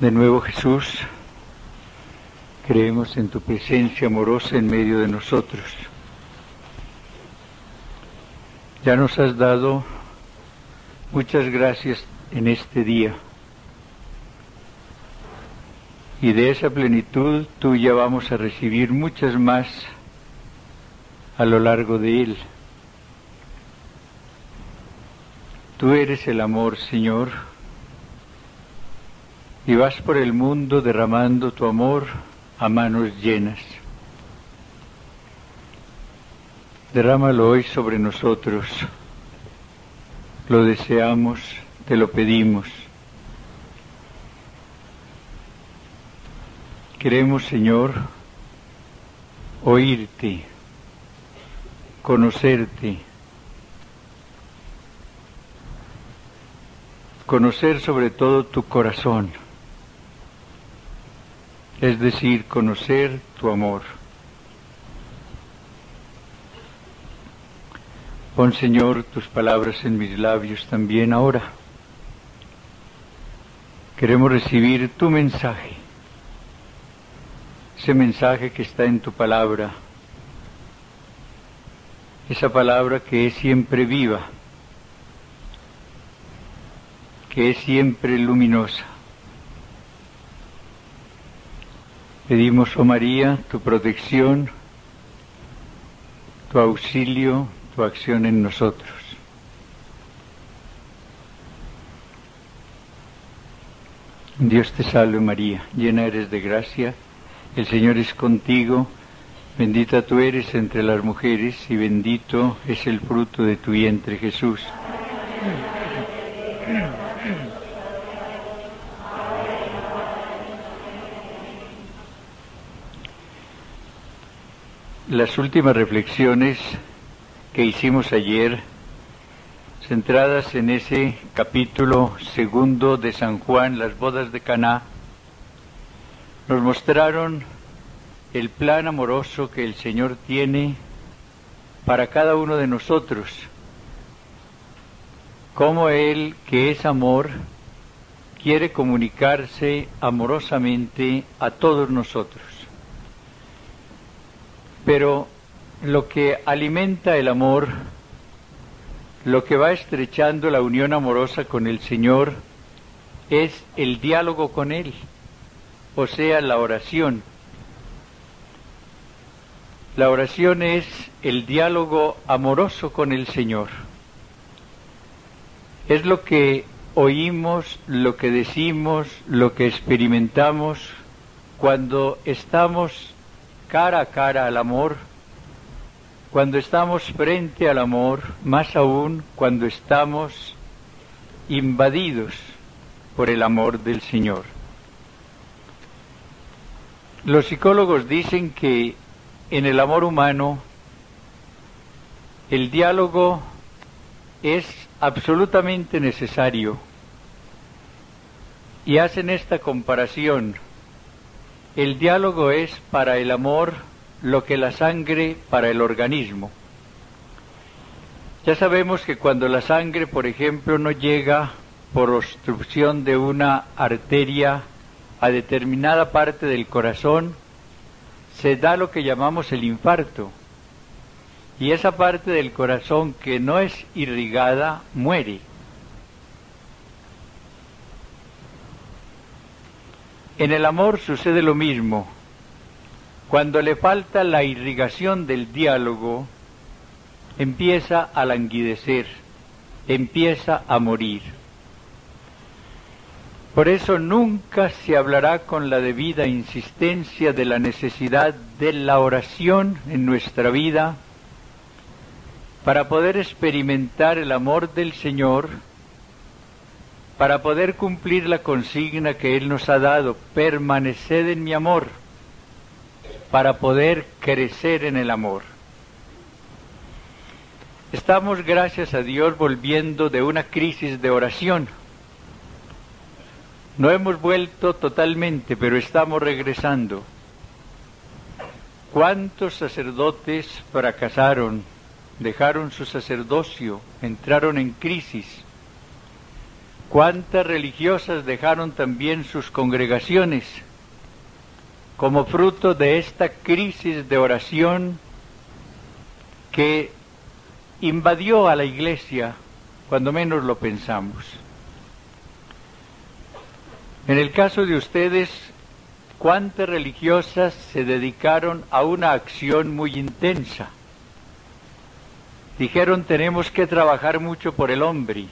De nuevo, Jesús, creemos en tu presencia amorosa en medio de nosotros. Ya nos has dado muchas gracias en este día. Y de esa plenitud tuya vamos a recibir muchas más a lo largo de él. Tú eres el amor, Señor, y vas por el mundo derramando tu amor a manos llenas. Derrámalo hoy sobre nosotros. Lo deseamos, te lo pedimos. Queremos, Señor, oírte, conocerte, conocer sobre todo tu corazón, es decir, conocer tu amor. Pon, Señor, tus palabras en mis labios también ahora. Queremos recibir tu mensaje, ese mensaje que está en tu palabra, esa palabra que es siempre viva, que es siempre luminosa. Pedimos, oh María, tu protección, tu auxilio, tu acción en nosotros. Dios te salve María, llena eres de gracia, el Señor es contigo, bendita tú eres entre las mujeres y bendito es el fruto de tu vientre, Jesús. Las últimas reflexiones que hicimos ayer, centradas en ese capítulo 2 de San Juan, las bodas de Caná, nos mostraron el plan amoroso que el Señor tiene para cada uno de nosotros, cómo Él, que es amor, quiere comunicarse amorosamente a todos nosotros. Pero lo que alimenta el amor, lo que va estrechando la unión amorosa con el Señor, es el diálogo con Él, o sea, la oración. La oración es el diálogo amoroso con el Señor. Es lo que oímos, lo que decimos, lo que experimentamos cuando estamos cara a cara al amor, cuando estamos frente al amor, más aún cuando estamos invadidos por el amor del Señor. Los psicólogos dicen que en el amor humano el diálogo es absolutamente necesario y hacen esta comparación. El diálogo es para el amor lo que la sangre para el organismo. Ya sabemos que cuando la sangre, por ejemplo, no llega por obstrucción de una arteria a determinada parte del corazón, se da lo que llamamos el infarto. Y esa parte del corazón que no es irrigada muere. En el amor sucede lo mismo. Cuando le falta la irrigación del diálogo, empieza a languidecer, empieza a morir. Por eso nunca se hablará con la debida insistencia de la necesidad de la oración en nuestra vida para poder experimentar el amor del Señor, para poder cumplir la consigna que Él nos ha dado, permaneced en mi amor, para poder crecer en el amor. Estamos, gracias a Dios, volviendo de una crisis de oración. No hemos vuelto totalmente, pero estamos regresando. ¿Cuántos sacerdotes fracasaron, dejaron su sacerdocio, entraron en crisis? ¿Cuántas religiosas dejaron también sus congregaciones como fruto de esta crisis de oración que invadió a la iglesia cuando menos lo pensamos? En el caso de ustedes, ¿cuántas religiosas se dedicaron a una acción muy intensa? Dijeron, tenemos que trabajar mucho por el hombre.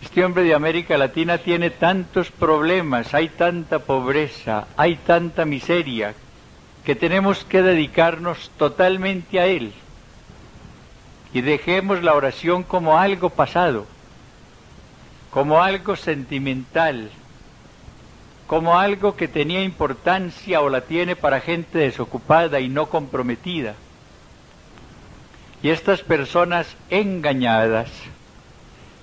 Este hombre de América Latina tiene tantos problemas, hay tanta pobreza, hay tanta miseria, que tenemos que dedicarnos totalmente a él. Y dejemos la oración como algo pasado, como algo sentimental, como algo que tenía importancia o la tiene para gente desocupada y no comprometida. Y estas personas engañadas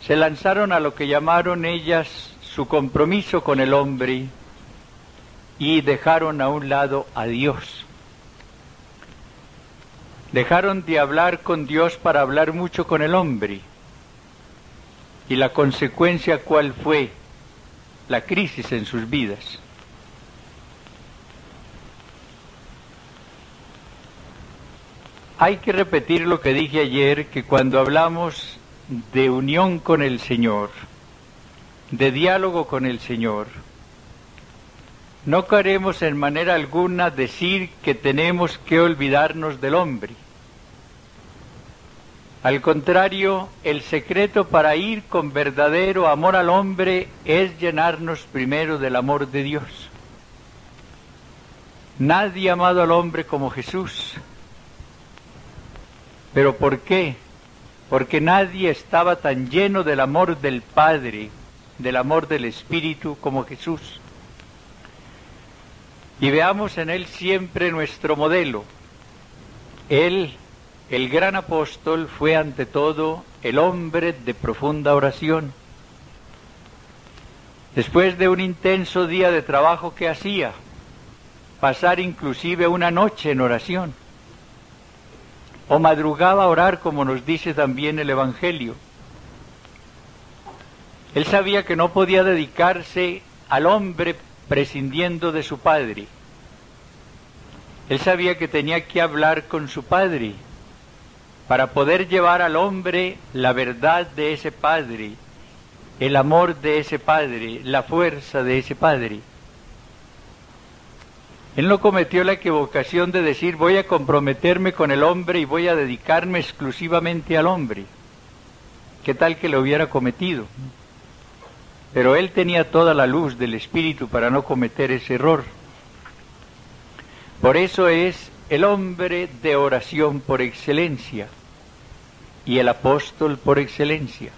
se lanzaron a lo que llamaron ellas su compromiso con el hombre y dejaron a un lado a Dios. Dejaron de hablar con Dios para hablar mucho con el hombre. ¿Y la consecuencia cuál fue? La crisis en sus vidas. Hay que repetir lo que dije ayer, que cuando hablamos de unión con el Señor, de diálogo con el Señor, no queremos en manera alguna decir que tenemos que olvidarnos del hombre. Al contrario, el secreto para ir con verdadero amor al hombre es llenarnos primero del amor de Dios. Nadie ha amado al hombre como Jesús. ¿Pero por qué? Porque nadie estaba tan lleno del amor del Padre, del amor del Espíritu como Jesús. Y veamos en él siempre nuestro modelo. Él, el gran apóstol, fue ante todo el hombre de profunda oración. Después de un intenso día de trabajo que hacía, pasar inclusive una noche en oración, o madrugaba a orar, como nos dice también el Evangelio. Él sabía que no podía dedicarse al hombre prescindiendo de su Padre. Él sabía que tenía que hablar con su Padre para poder llevar al hombre la verdad de ese Padre, el amor de ese Padre, la fuerza de ese Padre. Él no cometió la equivocación de decir, voy a comprometerme con el hombre y voy a dedicarme exclusivamente al hombre. ¿Qué tal que lo hubiera cometido? Pero él tenía toda la luz del Espíritu para no cometer ese error. Por eso es el hombre de oración por excelencia y el apóstol por excelencia.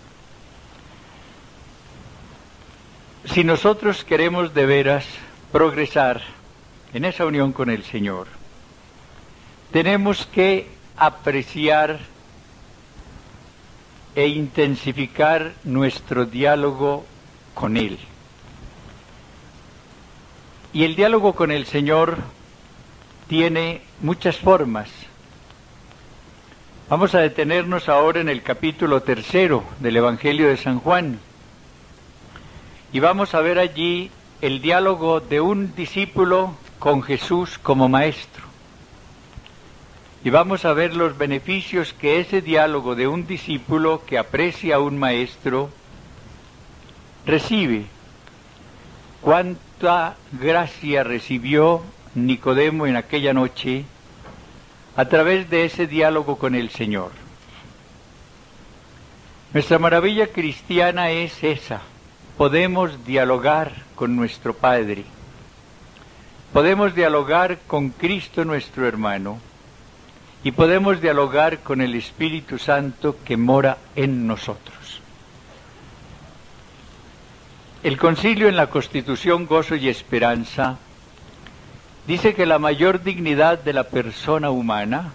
Si nosotros queremos de veras progresar en esa unión con el Señor, tenemos que apreciar e intensificar nuestro diálogo con Él. Y el diálogo con el Señor tiene muchas formas. Vamos a detenernos ahora en el capítulo 3 del Evangelio de San Juan. Y vamos a ver allí el diálogo de un discípulo con Jesús como maestro. Y vamos a ver los beneficios que ese diálogo de un discípulo que aprecia a un maestro recibe. Cuánta gracia recibió Nicodemo en aquella noche a través de ese diálogo con el Señor. Nuestra maravilla cristiana es esa: podemos dialogar con nuestro Padre, podemos dialogar con Cristo nuestro hermano, y podemos dialogar con el Espíritu Santo que mora en nosotros. El Concilio en la Constitución Gozo y Esperanza dice que la mayor dignidad de la persona humana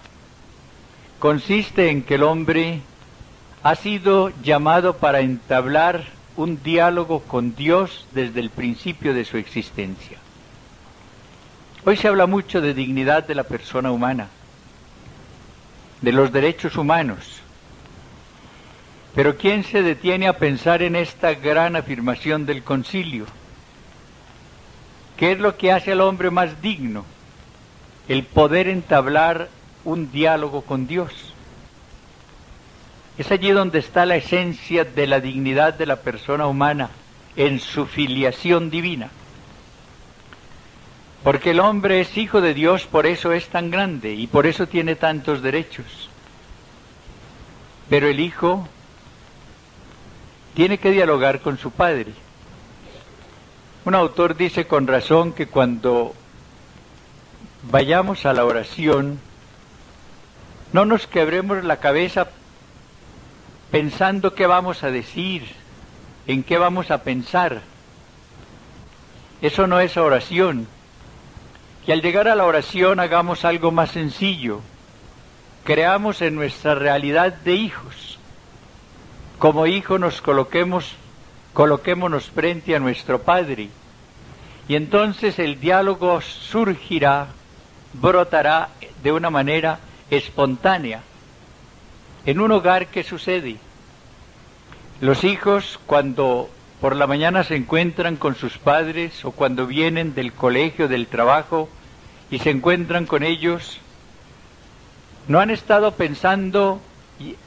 consiste en que el hombre ha sido llamado para entablar un diálogo con Dios desde el principio de su existencia. Hoy se habla mucho de dignidad de la persona humana, de los derechos humanos. Pero ¿quién se detiene a pensar en esta gran afirmación del concilio? ¿Qué es lo que hace al hombre más digno? El poder entablar un diálogo con Dios. Es allí donde está la esencia de la dignidad de la persona humana, en su filiación divina. Porque el hombre es hijo de Dios, por eso es tan grande y por eso tiene tantos derechos. Pero el hijo tiene que dialogar con su padre. Un autor dice con razón que cuando vayamos a la oración, no nos quebremos la cabeza pensando qué vamos a decir, en qué vamos a pensar. Eso no es oración. Que al llegar a la oración hagamos algo más sencillo. Creamos en nuestra realidad de hijos. Como hijo nos coloquémonos frente a nuestro Padre. Y entonces el diálogo surgirá, brotará de una manera espontánea. En un hogar, ¿qué sucede? Los hijos, cuando por la mañana se encuentran con sus padres o cuando vienen del colegio, del trabajo y se encuentran con ellos, no han estado pensando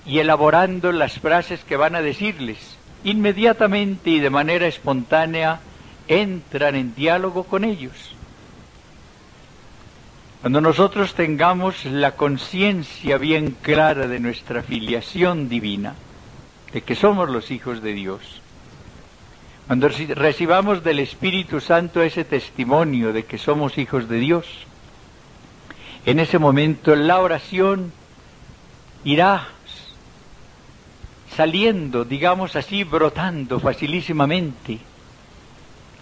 y elaborando las frases que van a decirles. Inmediatamente y de manera espontánea entran en diálogo con ellos. Cuando nosotros tengamos la conciencia bien clara de nuestra filiación divina, de que somos los hijos de Dios, cuando recibamos del Espíritu Santo ese testimonio de que somos hijos de Dios, en ese momento la oración irá saliendo, digamos así, brotando facilísimamente.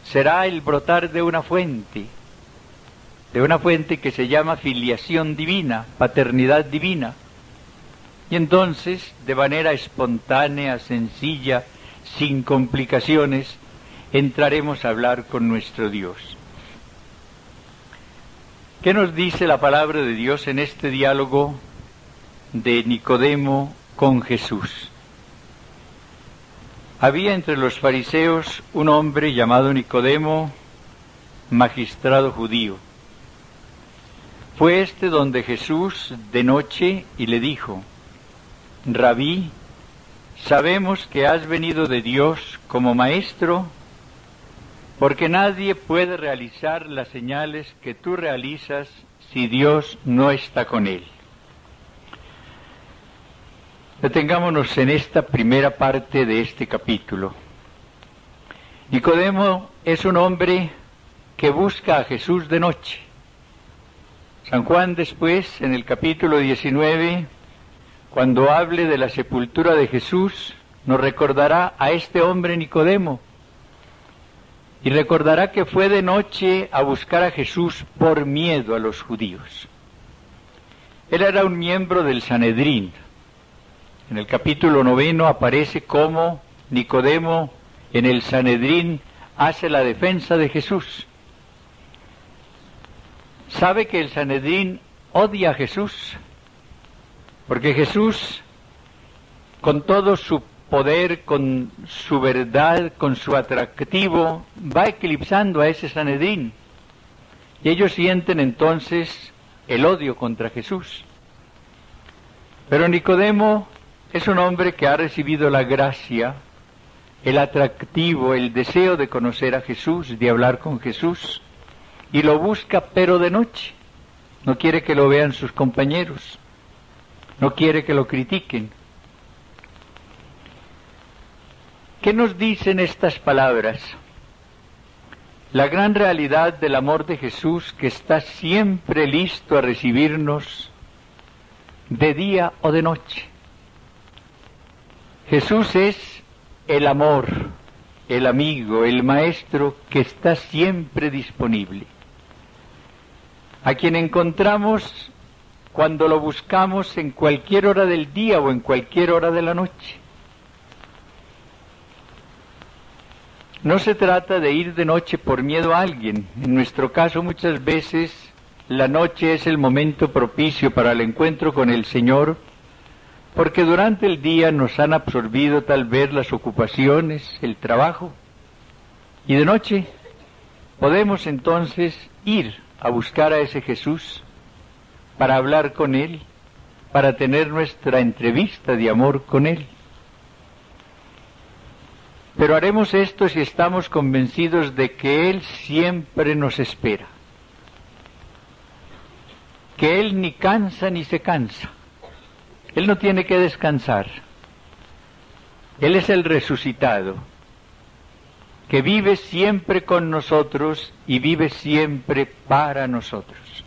Será el brotar de una fuente que se llama filiación divina, paternidad divina. Y entonces, de manera espontánea, sencilla, sin complicaciones, entraremos a hablar con nuestro Dios. ¿Qué nos dice la palabra de Dios en este diálogo de Nicodemo con Jesús? Había entre los fariseos un hombre llamado Nicodemo, magistrado judío. Fue este donde Jesús de noche y le dijo: Rabí, sabemos que has venido de Dios como maestro, porque nadie puede realizar las señales que tú realizas si Dios no está con él. Detengámonos en esta primera parte de este capítulo. Nicodemo es un hombre que busca a Jesús de noche. San Juan después, en el capítulo 19, cuando hable de la sepultura de Jesús, nos recordará a este hombre Nicodemo, y recordará que fue de noche a buscar a Jesús por miedo a los judíos. Él era un miembro del Sanedrín. En el capítulo 9 aparece cómo Nicodemo en el Sanedrín hace la defensa de Jesús. Sabe que el Sanedrín odia a Jesús, porque Jesús, con todo su poder, con su verdad, con su atractivo, va eclipsando a ese Sanedrín. Y ellos sienten entonces el odio contra Jesús. Pero Nicodemo es un hombre que ha recibido la gracia, el atractivo, el deseo de conocer a Jesús, de hablar con Jesús, y lo busca pero de noche. No quiere que lo vean sus compañeros, no quiere que lo critiquen. ¿Qué nos dicen estas palabras? La gran realidad del amor de Jesús, que está siempre listo a recibirnos de día o de noche. Jesús es el amor, el amigo, el maestro que está siempre disponible, a quien encontramos cuando lo buscamos en cualquier hora del día o en cualquier hora de la noche. No se trata de ir de noche por miedo a alguien. En nuestro caso muchas veces la noche es el momento propicio para el encuentro con el Señor, porque durante el día nos han absorbido tal vez las ocupaciones, el trabajo, y de noche podemos entonces ir a buscar a ese Jesús para hablar con Él, para tener nuestra entrevista de amor con Él. Pero haremos esto si estamos convencidos de que Él siempre nos espera, que Él ni cansa ni se cansa. Él no tiene que descansar. Él es el resucitado, que vive siempre con nosotros y vive siempre para nosotros.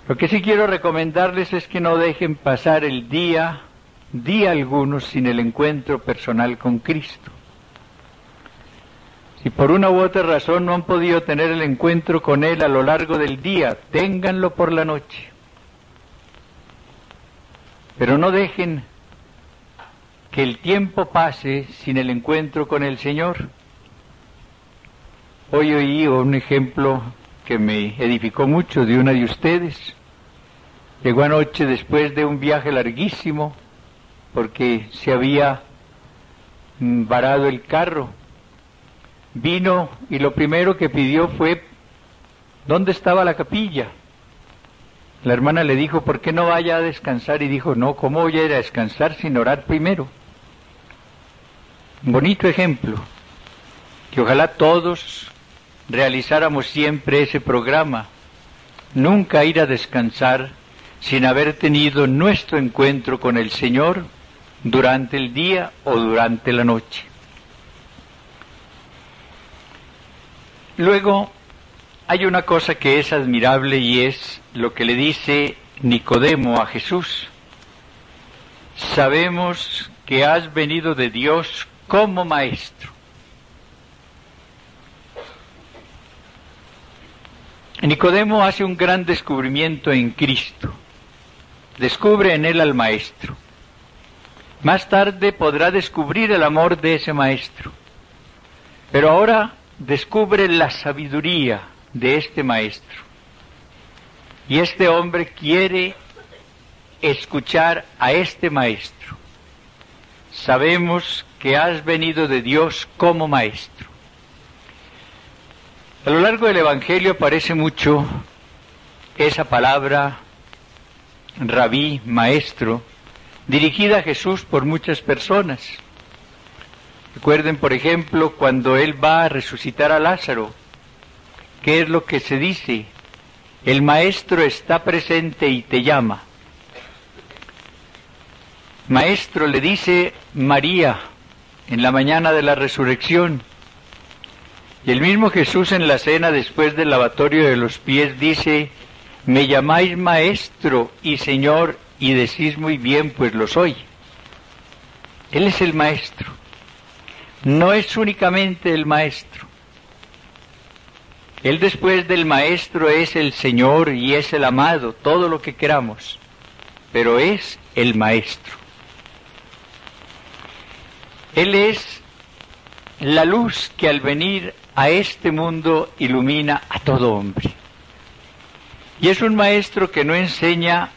Lo que sí quiero recomendarles es que no dejen pasar el día alguno sin el encuentro personal con Cristo. Si por una u otra razón no han podido tener el encuentro con Él a lo largo del día, ténganlo por la noche. Pero no dejen que el tiempo pase sin el encuentro con el Señor. Hoy oí un ejemplo que me edificó mucho de una de ustedes. Llegó anoche después de un viaje larguísimo, porque se había varado el carro. Vino y lo primero que pidió fue, ¿dónde estaba la capilla? La hermana le dijo, ¿por qué no vaya a descansar? Y dijo, no, ¿cómo voy a ir a descansar sin orar primero? Un bonito ejemplo, que ojalá todos realizáramos siempre ese programa, nunca ir a descansar sin haber tenido nuestro encuentro con el Señor durante el día o durante la noche. Luego, hay una cosa que es admirable y es lo que le dice Nicodemo a Jesús. Sabemos que has venido de Dios como maestro. Nicodemo hace un gran descubrimiento en Cristo. Descubre en Él al Maestro. Más tarde podrá descubrir el amor de ese Maestro. Pero ahora descubre la sabiduría de este Maestro. Y este hombre quiere escuchar a este Maestro. Sabemos que has venido de Dios como Maestro. A lo largo del Evangelio aparece mucho esa palabra rabí, maestro, dirigida a Jesús por muchas personas. Recuerden, por ejemplo, cuando Él va a resucitar a Lázaro, ¿qué es lo que se dice? El Maestro está presente y te llama. Maestro, le dice María en la mañana de la resurrección. Y el mismo Jesús en la cena después del lavatorio de los pies dice, me llamáis Maestro y Señor y decís muy bien, pues lo soy. Él es el Maestro. No es únicamente el Maestro. Él después del Maestro es el Señor y es el amado, todo lo que queramos, pero es el Maestro. Él es la luz que al venir a este mundo ilumina a todo hombre. Y es un maestro que no enseña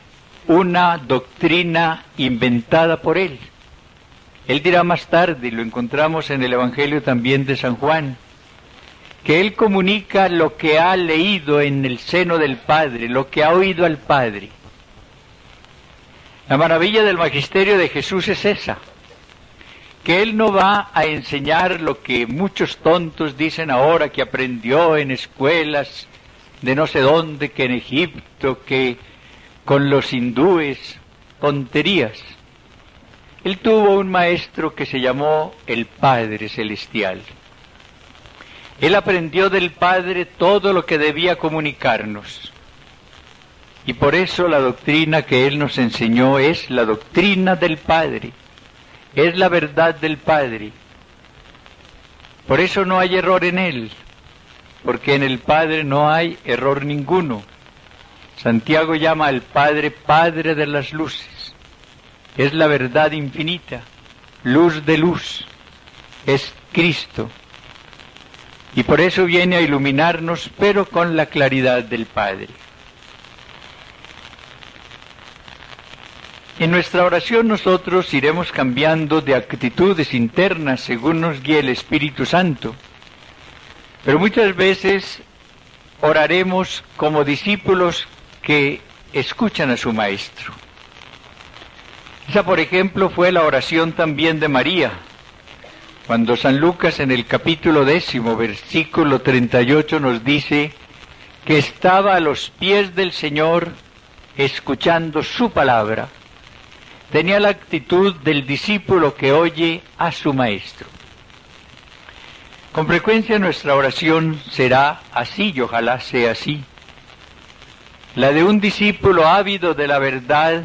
una doctrina inventada por él. Él dirá más tarde, y lo encontramos en el Evangelio también de San Juan, que él comunica lo que ha leído en el seno del Padre, lo que ha oído al Padre. La maravilla del magisterio de Jesús es esa, que Él no va a enseñar lo que muchos tontos dicen ahora que aprendió en escuelas de no sé dónde, que en Egipto, que con los hindúes, tonterías. Él tuvo un maestro que se llamó el Padre Celestial. Él aprendió del Padre todo lo que debía comunicarnos. Y por eso la doctrina que Él nos enseñó es la doctrina del Padre. Es la verdad del Padre. Por eso no hay error en Él, porque en el Padre no hay error ninguno. Santiago llama al Padre Padre de las luces. Es la verdad infinita, luz de luz, es Cristo. Y por eso viene a iluminarnos, pero con la claridad del Padre. En nuestra oración nosotros iremos cambiando de actitudes internas según nos guíe el Espíritu Santo. Pero muchas veces oraremos como discípulos que escuchan a su Maestro. Esa, por ejemplo, fue la oración también de María, cuando San Lucas en el capítulo 10, versículo 38 nos dice que estaba a los pies del Señor escuchando su palabra. Tenía la actitud del discípulo que oye a su Maestro. Con frecuencia nuestra oración será así, y ojalá sea así. La de un discípulo ávido de la verdad,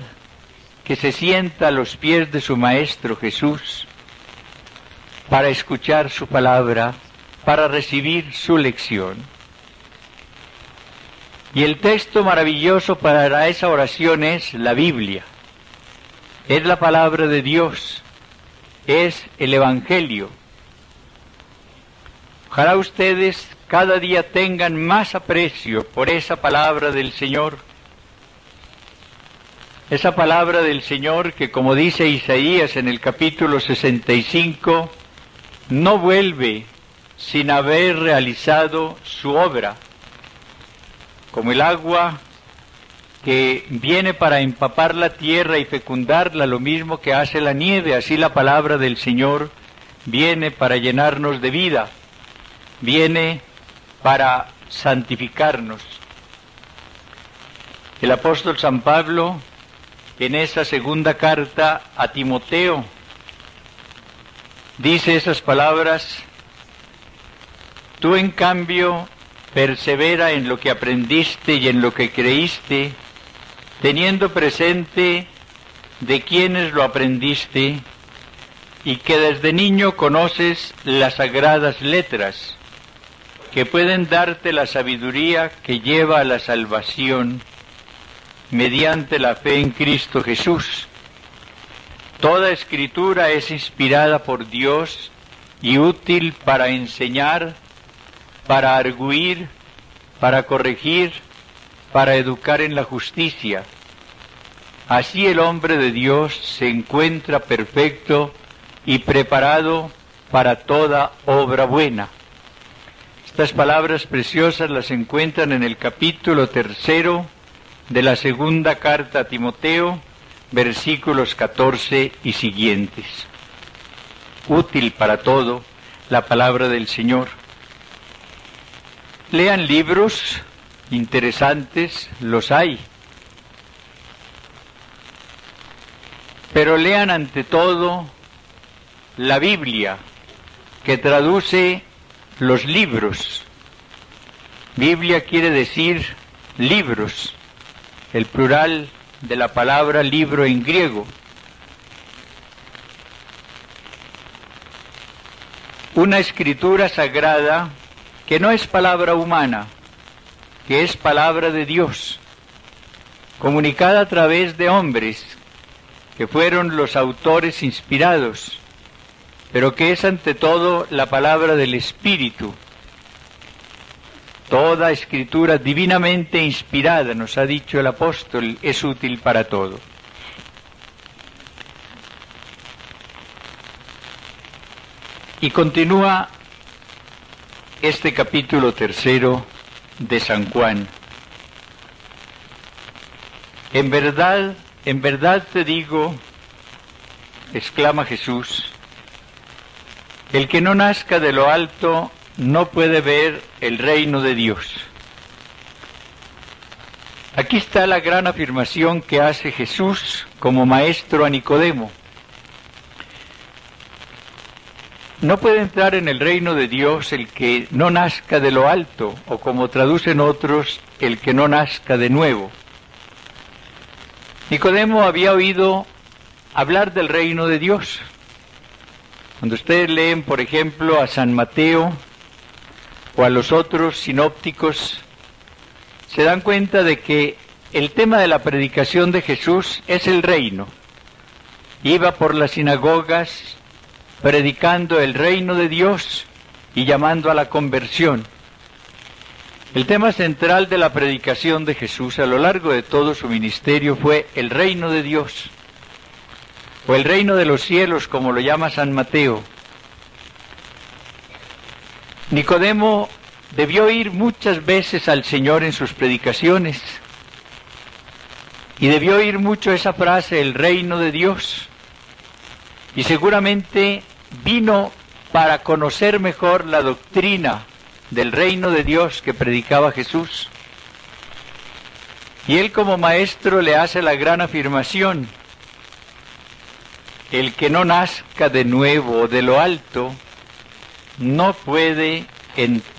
que se sienta a los pies de su Maestro Jesús, para escuchar su palabra, para recibir su lección. Y el texto maravilloso para esa oración es la Biblia. Es la palabra de Dios, es el Evangelio. Ojalá ustedes cada día tengan más aprecio por esa palabra del Señor. Esa palabra del Señor que, como dice Isaías en el capítulo 65, no vuelve sin haber realizado su obra. Como el agua que viene para empapar la tierra y fecundarla, lo mismo que hace la nieve, así la palabra del Señor viene para llenarnos de vida, viene para santificarnos. El apóstol San Pablo, en esa segunda carta a Timoteo, dice esas palabras: tú en cambio persevera en lo que aprendiste y en lo que creíste, teniendo presente de quiénes lo aprendiste, y que desde niño conoces las sagradas letras, que pueden darte la sabiduría que lleva a la salvación mediante la fe en Cristo Jesús. Toda escritura es inspirada por Dios y útil para enseñar, para argüir, para corregir, para educar en la justicia. Así el hombre de Dios se encuentra perfecto y preparado para toda obra buena. Estas palabras preciosas las encuentran en el capítulo 3 de la segunda carta a Timoteo, versículos 14 y siguientes. Útil para todo la palabra del Señor. Lean libros interesantes, los hay. Pero lean ante todo la Biblia, que traduce los libros. Biblia quiere decir libros, el plural de la palabra libro en griego. Una escritura sagrada que no es palabra humana, que es palabra de Dios, comunicada a través de hombres que fueron los autores inspirados, pero que es ante todo la palabra del Espíritu. Toda escritura divinamente inspirada, nos ha dicho el apóstol, es útil para todo. Y continúa este capítulo 3 de San Juan. En verdad te digo, exclama Jesús, el que no nazca de lo alto no puede ver el reino de Dios. Aquí está la gran afirmación que hace Jesús como maestro a Nicodemo. No puede entrar en el reino de Dios el que no nazca de lo alto, o como traducen otros, el que no nazca de nuevo. Nicodemo había oído hablar del reino de Dios. Cuando ustedes leen, por ejemplo, a San Mateo o a los otros sinópticos, se dan cuenta de que el tema de la predicación de Jesús es el reino. Iba por las sinagogas predicando el reino de Dios y llamando a la conversión. El tema central de la predicación de Jesús a lo largo de todo su ministerio fue el reino de Dios. o el reino de los cielos, como lo llama San Mateo. Nicodemo debió oír muchas veces al Señor en sus predicaciones, y debió oír mucho esa frase, el reino de Dios, y seguramente vino para conocer mejor la doctrina del reino de Dios que predicaba Jesús. Y él como maestro le hace la gran afirmación: el que no nazca de nuevo de lo alto no puede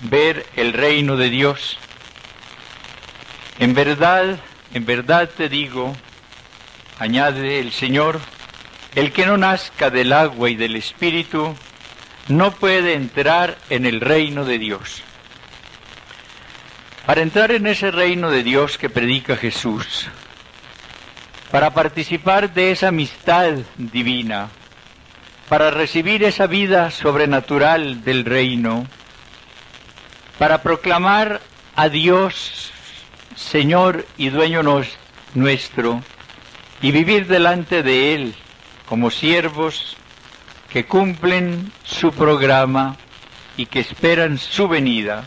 ver el reino de Dios. En verdad te digo, añade el Señor, el que no nazca del agua y del Espíritu no puede entrar en el reino de Dios. Para entrar en ese reino de Dios que predica Jesús, para participar de esa amistad divina, para recibir esa vida sobrenatural del reino, para proclamar a Dios Señor y Dueño nuestro, y vivir delante de Él como siervos que cumplen su programa y que esperan su venida,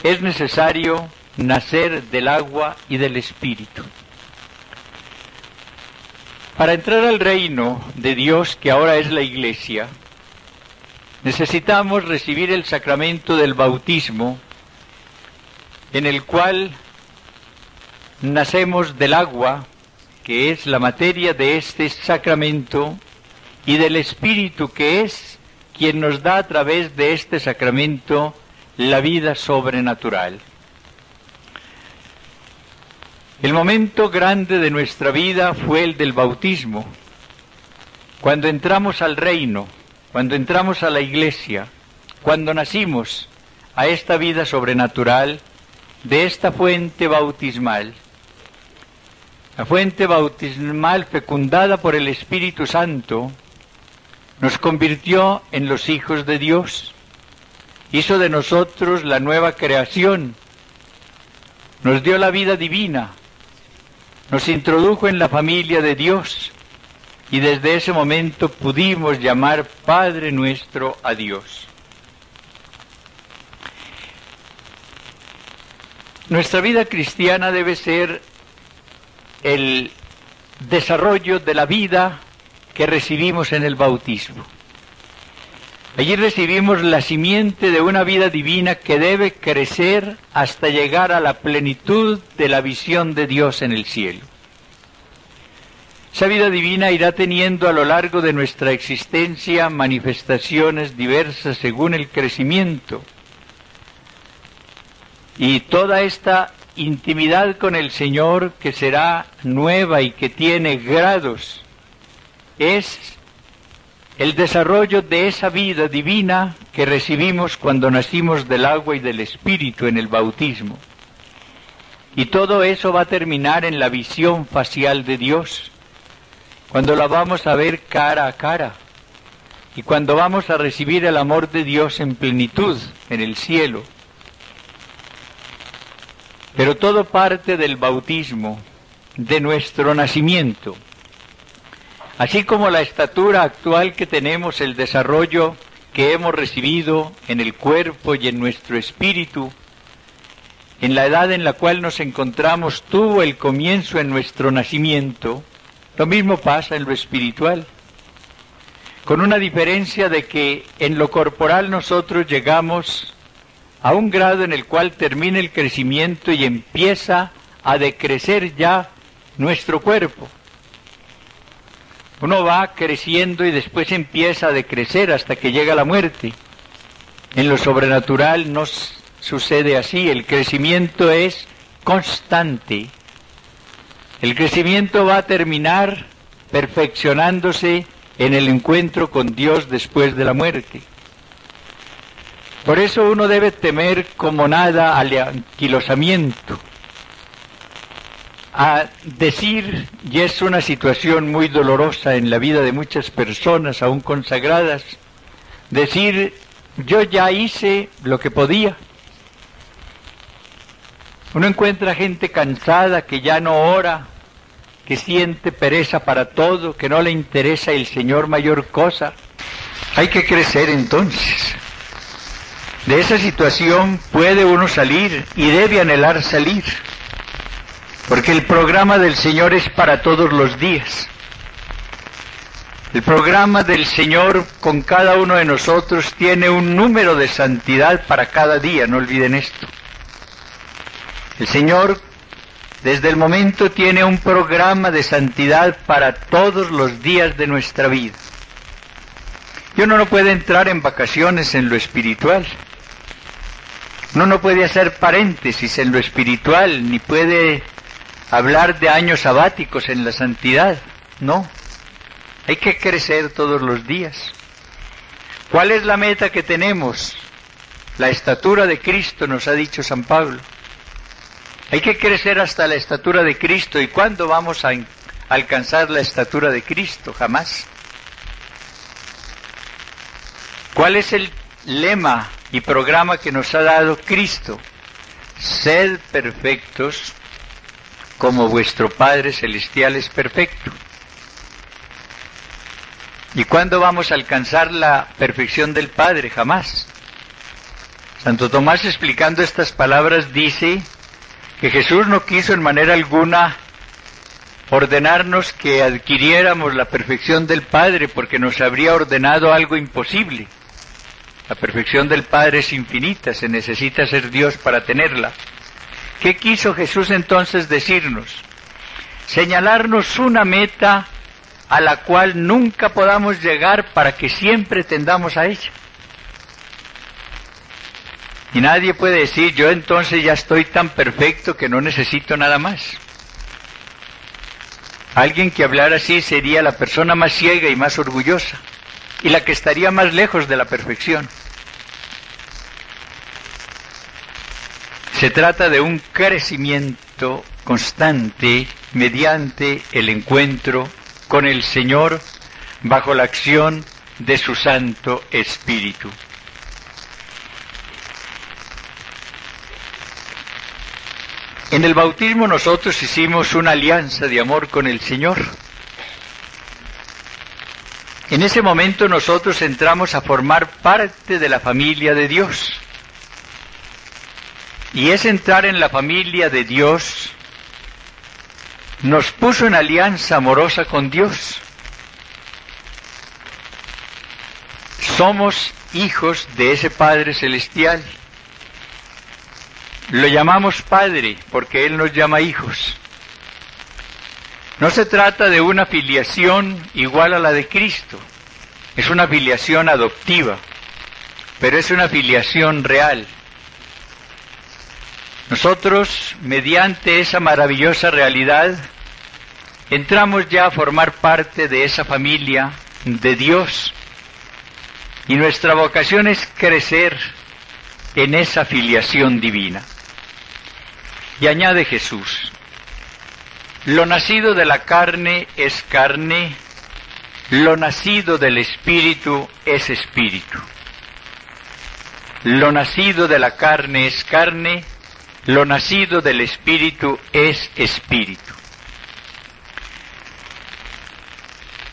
es necesario nacer del agua y del Espíritu. Para entrar al reino de Dios, que ahora es la Iglesia, necesitamos recibir el sacramento del bautismo, en el cual nacemos del agua, que es la materia de este sacramento, y del Espíritu, que es quien nos da a través de este sacramento la vida sobrenatural. El momento grande de nuestra vida fue el del bautismo, cuando entramos al reino, cuando entramos a la Iglesia, cuando nacimos a esta vida sobrenatural de esta fuente bautismal. La fuente bautismal fecundada por el Espíritu Santo nos convirtió en los hijos de Dios, hizo de nosotros la nueva creación, nos dio la vida divina, nos introdujo en la familia de Dios, y desde ese momento pudimos llamar Padre nuestro a Dios. Nuestra vida cristiana debe ser el desarrollo de la vida que recibimos en el bautismo. Allí recibimos la simiente de una vida divina que debe crecer hasta llegar a la plenitud de la visión de Dios en el cielo. Esa vida divina irá teniendo a lo largo de nuestra existencia manifestaciones diversas según el crecimiento. Y toda esta intimidad con el Señor, que será nueva y que tiene grados, es el desarrollo de esa vida divina que recibimos cuando nacimos del agua y del Espíritu en el bautismo. Y todo eso va a terminar en la visión facial de Dios, cuando la vamos a ver cara a cara, y cuando vamos a recibir el amor de Dios en plenitud en el cielo. Pero todo parte del bautismo, de nuestro nacimiento. Así como la estatura actual que tenemos, el desarrollo que hemos recibido en el cuerpo y en nuestro espíritu, en la edad en la cual nos encontramos, tuvo el comienzo en nuestro nacimiento, lo mismo pasa en lo espiritual, con una diferencia de que en lo corporal nosotros llegamos a un grado en el cual termina el crecimiento y empieza a decrecer ya nuestro cuerpo. Uno va creciendo y después empieza a decrecer hasta que llega la muerte. En lo sobrenatural no sucede así, el crecimiento es constante. El crecimiento va a terminar perfeccionándose en el encuentro con Dios después de la muerte. Por eso uno debe temer como nada al anquilosamiento, a decir, y es una situación muy dolorosa en la vida de muchas personas aún consagradas, decir, yo ya hice lo que podía. Uno encuentra gente cansada que ya no ora, que siente pereza para todo, que no le interesa el Señor mayor cosa. Hay que crecer entonces. De esa situación puede uno salir y debe anhelar salir, porque el programa del Señor es para todos los días. El programa del Señor con cada uno de nosotros tiene un número de santidad para cada día, no olviden esto. El Señor desde el momento tiene un programa de santidad para todos los días de nuestra vida. Y uno no puede entrar en vacaciones en lo espiritual. Uno no puede hacer paréntesis en lo espiritual, ni puede hablar de años sabáticos en la santidad. No. Hay que crecer todos los días. ¿Cuál es la meta que tenemos? La estatura de Cristo, nos ha dicho San Pablo. Hay que crecer hasta la estatura de Cristo. ¿Y cuándo vamos a alcanzar la estatura de Cristo? Jamás. ¿Cuál es el lema y programa que nos ha dado Cristo? Sed perfectos como vuestro Padre Celestial es perfecto. ¿Y cuándo vamos a alcanzar la perfección del Padre? Jamás. Santo Tomás, explicando estas palabras, dice que Jesús no quiso en manera alguna ordenarnos que adquiriéramos la perfección del Padre, porque nos habría ordenado algo imposible. La perfección del Padre es infinita, se necesita ser Dios para tenerla. ¿Qué quiso Jesús entonces decirnos? Señalarnos una meta a la cual nunca podamos llegar para que siempre tendamos a ella. Y nadie puede decir, yo entonces ya estoy tan perfecto que no necesito nada más. Alguien que hablara así sería la persona más ciega y más orgullosa, y la que estaría más lejos de la perfección. Se trata de un crecimiento constante mediante el encuentro con el Señor bajo la acción de su Santo Espíritu. En el bautismo nosotros hicimos una alianza de amor con el Señor. En ese momento nosotros entramos a formar parte de la familia de Dios. Y ese entrar en la familia de Dios nos puso en alianza amorosa con Dios. Somos hijos de ese Padre Celestial. Lo llamamos Padre porque Él nos llama hijos. No se trata de una filiación igual a la de Cristo. Es una filiación adoptiva, pero es una filiación real. Nosotros, mediante esa maravillosa realidad, entramos ya a formar parte de esa familia de Dios. Y nuestra vocación es crecer en esa filiación divina. Y añade Jesús, lo nacido de la carne es carne, lo nacido del Espíritu es Espíritu. Lo nacido de la carne es carne, lo nacido del Espíritu es Espíritu.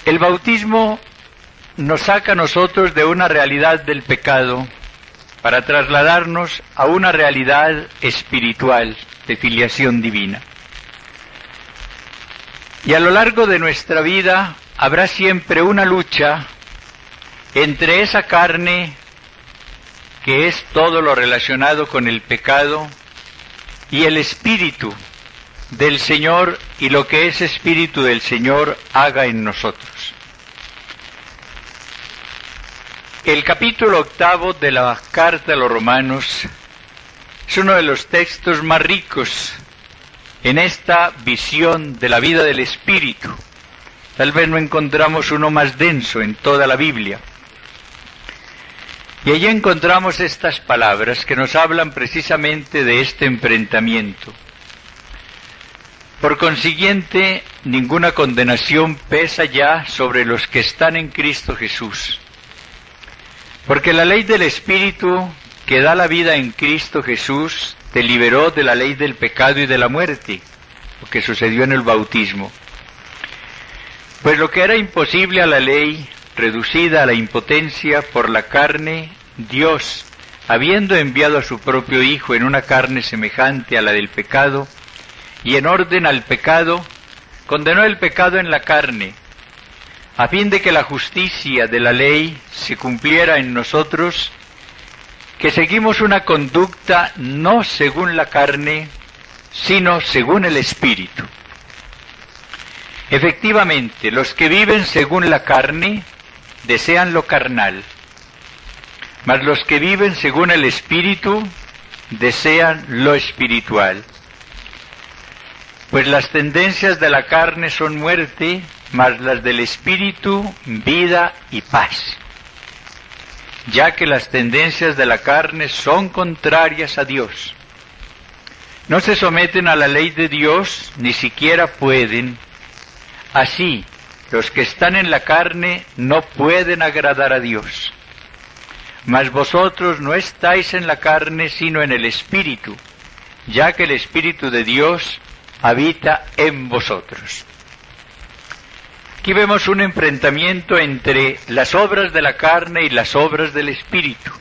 El bautismo nos saca a nosotros de una realidad del pecado para trasladarnos a una realidad espiritual de filiación divina. Y a lo largo de nuestra vida habrá siempre una lucha entre esa carne, que es todo lo relacionado con el pecado, y el Espíritu del Señor, y lo que ese Espíritu del Señor haga en nosotros. El capítulo 8 de la Carta a los Romanos es uno de los textos más ricos en esta visión de la vida del Espíritu. Tal vez no encontramos uno más denso en toda la Biblia. Y allí encontramos estas palabras que nos hablan precisamente de este enfrentamiento. Por consiguiente, ninguna condenación pesa ya sobre los que están en Cristo Jesús. Porque la ley del Espíritu que da la vida en Cristo Jesús te liberó de la ley del pecado y de la muerte, lo que sucedió en el bautismo. Pues lo que era imposible a la ley, reducida a la impotencia por la carne, Dios, habiendo enviado a su propio Hijo en una carne semejante a la del pecado, y en orden al pecado, condenó el pecado en la carne, a fin de que la justicia de la ley se cumpliera en nosotros, que seguimos una conducta no según la carne, sino según el Espíritu. Efectivamente, los que viven según la carne desean lo carnal, mas los que viven según el Espíritu desean lo espiritual. Pues las tendencias de la carne son muerte, mas las del Espíritu, vida y paz. Ya que las tendencias de la carne son contrarias a Dios. No se someten a la ley de Dios, ni siquiera pueden. Así, los que están en la carne no pueden agradar a Dios. Mas vosotros no estáis en la carne, sino en el Espíritu, ya que el Espíritu de Dios habita en vosotros. Aquí vemos un enfrentamiento entre las obras de la carne y las obras del Espíritu.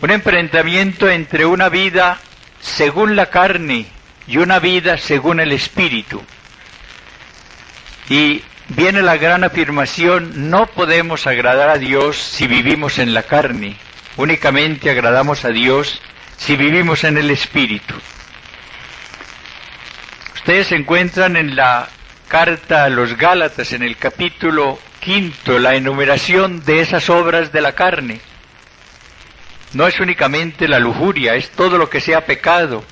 Un enfrentamiento entre una vida según la carne y una vida según el Espíritu. Y viene la gran afirmación: no podemos agradar a Dios si vivimos en la carne, únicamente agradamos a Dios si vivimos en el Espíritu. Ustedes encuentran en la carta a los Gálatas, en el capítulo 5, la enumeración de esas obras de la carne. No es únicamente la lujuria, es todo lo que sea pecado: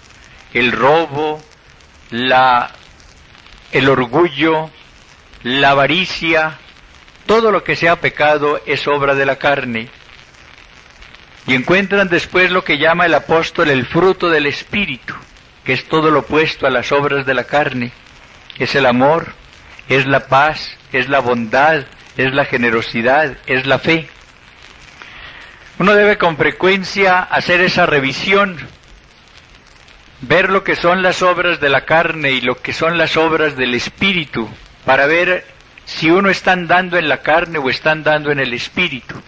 el robo, el orgullo, la avaricia, todo lo que sea pecado es obra de la carne. Y encuentran después lo que llama el apóstol el fruto del Espíritu, que es todo lo opuesto a las obras de la carne. Es el amor, es la paz, es la bondad, es la generosidad, es la fe. Uno debe con frecuencia hacer esa revisión, ver lo que son las obras de la carne y lo que son las obras del Espíritu, para ver si uno está andando en la carne o está andando en el Espíritu.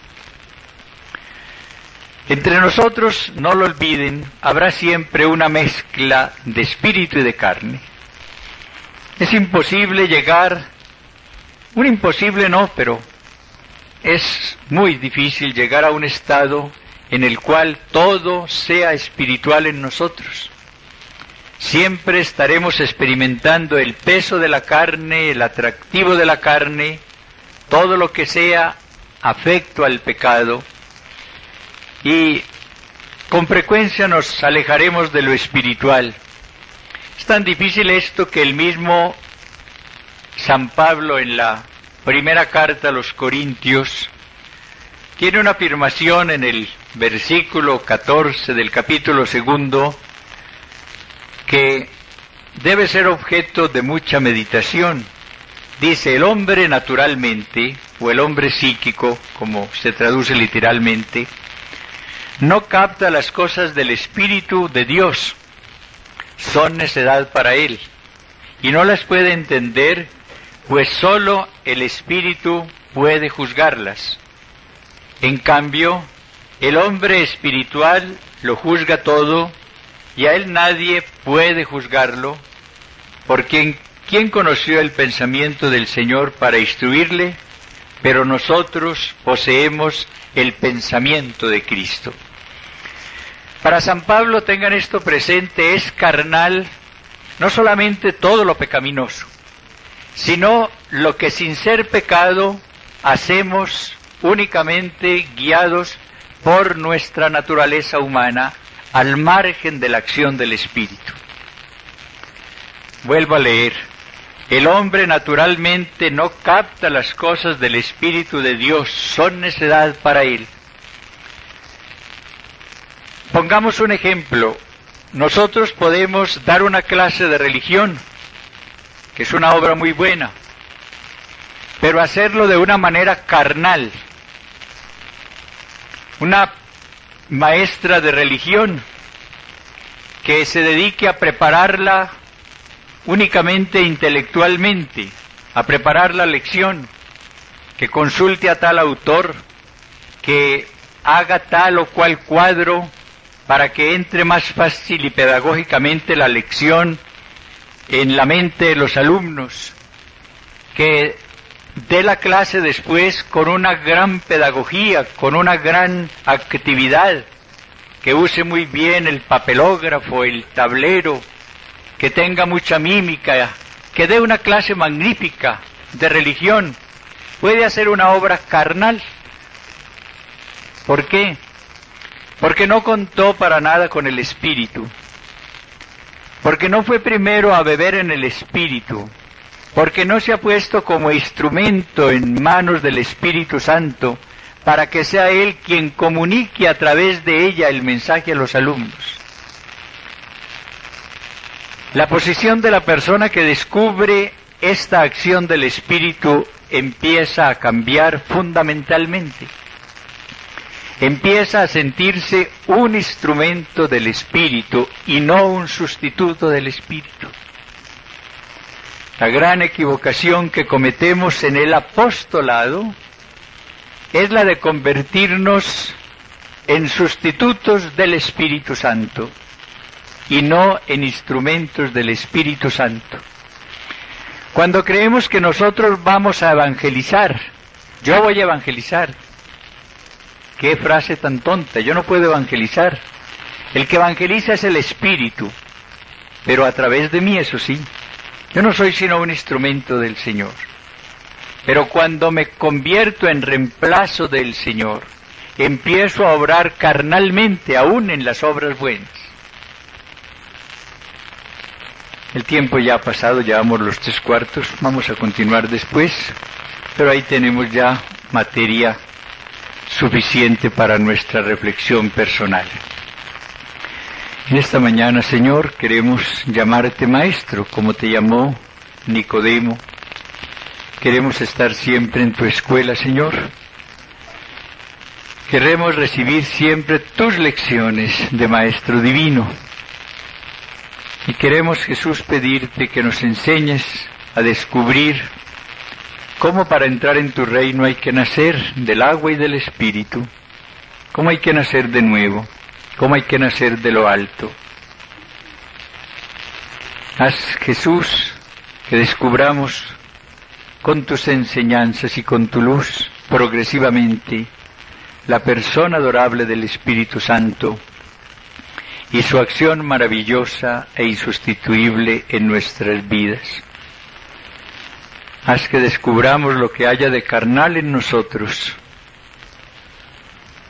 Entre nosotros, no lo olviden, habrá siempre una mezcla de espíritu y de carne. Es imposible llegar, pero es muy difícil llegar a un estado en el cual todo sea espiritual en nosotros. Siempre estaremos experimentando el peso de la carne, el atractivo de la carne, todo lo que sea afecto al pecado, y con frecuencia nos alejaremos de lo espiritual. Es tan difícil esto que el mismo San Pablo, en la primera carta a los Corintios, tiene una afirmación en el versículo 14 del capítulo 2, que debe ser objeto de mucha meditación. Dice: el hombre naturalmente, o el hombre psíquico, como se traduce literalmente, no capta las cosas del Espíritu de Dios, son necedad para él, y no las puede entender, pues sólo el Espíritu puede juzgarlas. En cambio, el hombre espiritual lo juzga todo, y a él nadie puede juzgarlo, porque ¿quién conoció el pensamiento del Señor para instruirle? Pero nosotros poseemos el pensamiento de Cristo. Para San Pablo, tengan esto presente, es carnal no solamente todo lo pecaminoso, sino lo que sin ser pecado hacemos únicamente guiados por nuestra naturaleza humana, al margen de la acción del Espíritu. Vuelvo a leer: el hombre naturalmente no capta las cosas del Espíritu de Dios, son necedad para él. Pongamos un ejemplo. Nosotros podemos dar una clase de religión, que es una obra muy buena, pero hacerlo de una manera carnal. Una maestra de religión que se dedique a prepararla únicamente intelectualmente, a preparar la lección, que consulte a tal autor, que haga tal o cual cuadro para que entre más fácil y pedagógicamente la lección en la mente de los alumnos, que dé la clase después con una gran pedagogía, con una gran actividad, que use muy bien el papelógrafo, el tablero, que tenga mucha mímica, que dé una clase magnífica de religión. Puede hacer una obra carnal. ¿Por qué? Porque no contó para nada con el Espíritu. Porque no fue primero a beber en el Espíritu. Porque no se ha puesto como instrumento en manos del Espíritu Santo para que sea Él quien comunique a través de ella el mensaje a los alumnos. La posición de la persona que descubre esta acción del Espíritu empieza a cambiar fundamentalmente. Empieza a sentirse un instrumento del Espíritu y no un sustituto del Espíritu. La gran equivocación que cometemos en el apostolado es la de convertirnos en sustitutos del Espíritu Santo y no en instrumentos del Espíritu Santo. Cuando creemos que nosotros vamos a evangelizar, yo voy a evangelizar. ¡Qué frase tan tonta! Yo no puedo evangelizar. El que evangeliza es el Espíritu, pero a través de mí, eso sí. Yo no soy sino un instrumento del Señor. Pero cuando me convierto en reemplazo del Señor, empiezo a obrar carnalmente, aún en las obras buenas. El tiempo ya ha pasado, llevamos los 3/4, vamos a continuar después, pero ahí tenemos ya materia suficiente para nuestra reflexión personal. En esta mañana, Señor, queremos llamarte Maestro, como te llamó Nicodemo. Queremos estar siempre en tu escuela, Señor. Queremos recibir siempre tus lecciones de Maestro Divino. Y queremos, Jesús, pedirte que nos enseñes a descubrir cómo para entrar en tu reino hay que nacer del agua y del Espíritu, cómo hay que nacer de nuevo, cómo hay que nacer de lo alto. Haz, Jesús, que descubramos con tus enseñanzas y con tu luz progresivamente la persona adorable del Espíritu Santo y su acción maravillosa e insustituible en nuestras vidas. Haz que descubramos lo que haya de carnal en nosotros,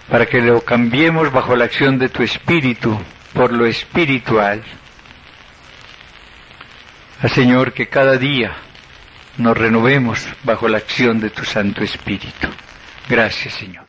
para que lo cambiemos bajo la acción de tu Espíritu por lo espiritual. Haz, Señor, que cada día nos renovemos bajo la acción de tu Santo Espíritu. Gracias, Señor.